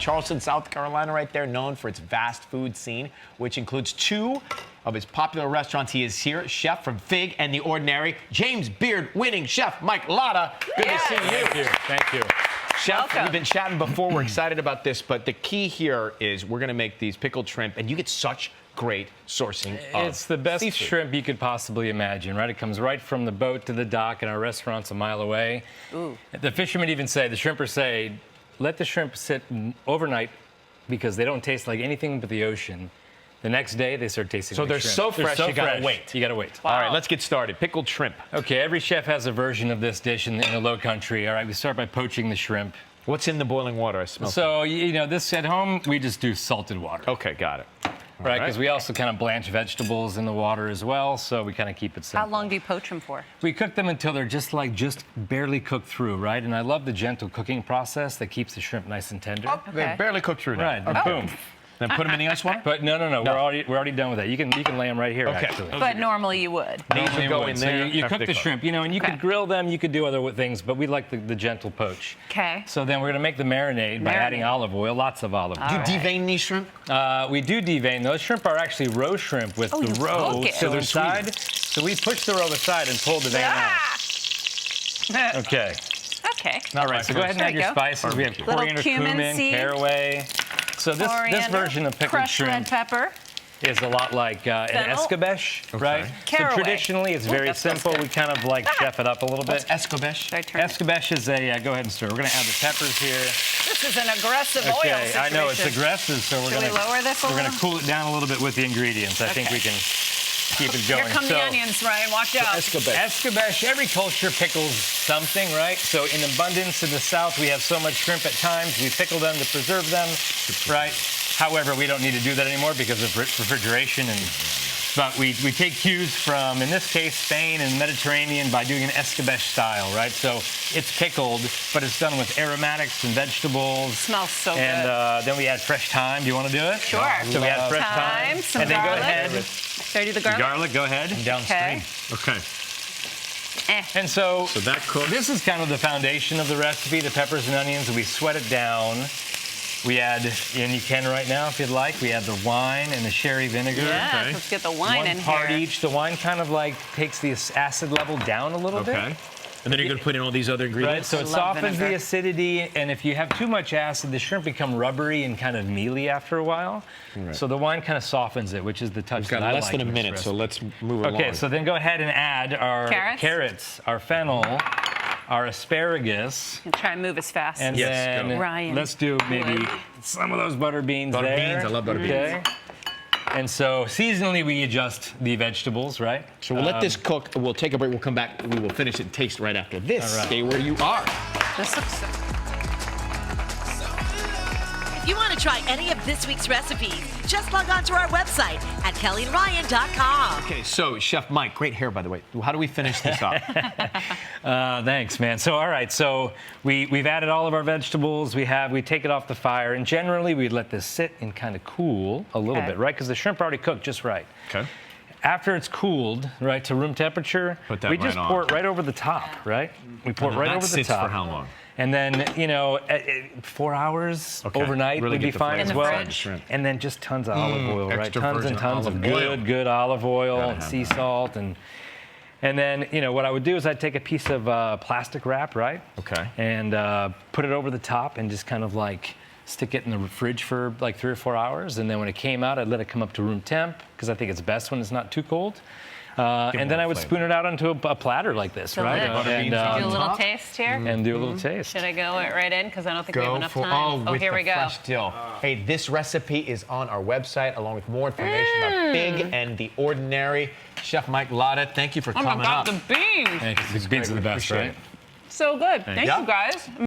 Charleston, South Carolina right there, known for its vast food scene, which includes 2 of his popular restaurants. He is here, chef from Fig and the Ordinary, James Beard-winning chef Mike Lata. Good to see you. Thank you. Thank you. Chef, we've been chatting before. We're excited about this, but the key here is we're going to make these pickled shrimp, and you get such great sourcing of It's the best seafood. shrimp you could possibly imagine, right? It comes right from the boat to the dock, and our restaurant's a mile away. Ooh. The fishermen even say, the shrimpers say, let the shrimp sit overnight because they don't taste like anything but the ocean. The next day, they start tasting like they're shrimp. so fresh, you gotta wait. You gotta wait. All right, let's get started. Pickled shrimp. Okay, every chef has a version of this dish in the Low Country. All right, we start by poaching the shrimp. What's in the boiling water? I smell. So, you know, this at home, we just do salted water. Okay, got it. Right, because we also kind of blanch vegetables in the water as well, so we kind of keep it simple. How long do you poach them for? We cook them until they're just barely cooked through, right? And I love the gentle cooking process that keeps the shrimp nice and tender. Oh, they're barely cooked through now. Right, then boom. Then put them in the ice water? But no. We're already done with that. You can lay them right here, actually. But normally you would. These would go in So there. you cook the shrimp, you know, and you could grill them, you could do other things, but we like the gentle poach. Okay. So then we're going to make the marinade by adding olive oil, lots of olive oil. Do you devein these shrimp? We do devein. Those shrimp are actually roe shrimp with the roe cook it. to the So side. So we push the roe aside and pull the vein out. Okay. Okay. All right, so go ahead and There add you your go. spices. We have Little coriander, cumin seed. caraway. So this Coriander, version of pickled crushed red shrimp pepper. is a lot like an Fennel. escabeche, right? Caraway. So traditionally, it's very that smells simple. good. We kind of like chef it up a little bit. Escobeche. Should I turn it? Escabeche is a, go ahead and stir. We're going to add the peppers here. This is an aggressive oil Okay, situation. I know it's aggressive, so we're Should going we lower this a we're going to little? cool it down a little bit with the ingredients. I think Okay. we can keep it going. Here come the onions, Ryan. Watch out. Escabeche, every culture pickles something, right? So in abundance in the South, we have so much shrimp at times. We pickle them to preserve them, right? However, we don't need to do that anymore because of refrigeration. But we take cues from, in this case, Spain and Mediterranean by doing an escabeche style, right? So it's pickled, but it's done with aromatics and vegetables. Smells so and, good. then we add fresh thyme. Do you want to do it? Sure. So we add fresh thyme. Some and then garlic. go ahead. Should I do the garlic? Garlic, go ahead. Downstream. Okay. Eh. And so that cooks. this is kind of the foundation of the recipe, the peppers and onions. We sweat it down. We add, and you can right now if you'd like, we add the wine and the sherry vinegar. Yeah, let's get the wine in One part here. each. The wine kind of like takes the acid level down a little bit. Okay. And then you're going to put in all these other Right, ingredients? so it love softens vinegar. the acidity, and if you have too much acid, the shrimp become rubbery and kind of mealy after a while. Right. So the wine kind of softens it, which is the touch We've got that I less like than a in this minute, so recipe. let's move along. Okay, so then go ahead and add our Carrots? our fennel, our asparagus, And try and move as fast and as then go. Ryan let's do maybe would. some of those butter beans Butter there. beans, I love butter beans. Okay. And so seasonally we adjust the vegetables, right? So we'll let this cook. We'll take a break. We'll come back. We will finish it and taste right after this. All right. Stay where you are. This looks so If you want to try any of this week's recipes, just log on to our website at kellyandryan.com. Okay, so Chef Mike, great hair, by the way. How do we finish this up? Thanks, man. So, all right, so we've added all of our vegetables. We take it off the fire, and generally we let this sit and kind of cool a little bit, right? Because the shrimp already cooked just right. Okay. After it's cooled, right, to room temperature, Put that we right just on. pour it right over the top, right? We pour it right that over the sits top. for how long? And then, you know, 4 hours Okay. overnight Really would be get the fine flavor as in the well. fridge. And then just tons of olive oil, right? extra Tons virgin and tons of olive oil. good olive oil Gotta and have sea that. salt. And then, you know, what I would do is I'd take a piece of plastic wrap, right? Okay. And put it over the top and just kind of like stick it in the fridge for like 3 or 4 hours. And then when it came out, I'd let it come up to room temp because I think it's best when it's not too cold. And then more I would flavor. spoon it out onto a platter like this, right? Delish. Butter beans do on a little top. taste here. And do a little taste. Should I go it right in? Because I don't think we have Go enough for time. with Here the we go. fresh dill. Hey, this recipe is on our website along with more information about Fig and the Ordinary. Chef Mike Lata, thank you for Oh coming my God, up. the beans. Thanks. The beans are the best, Appreciate right? it. So good. Thank Yeah. you guys.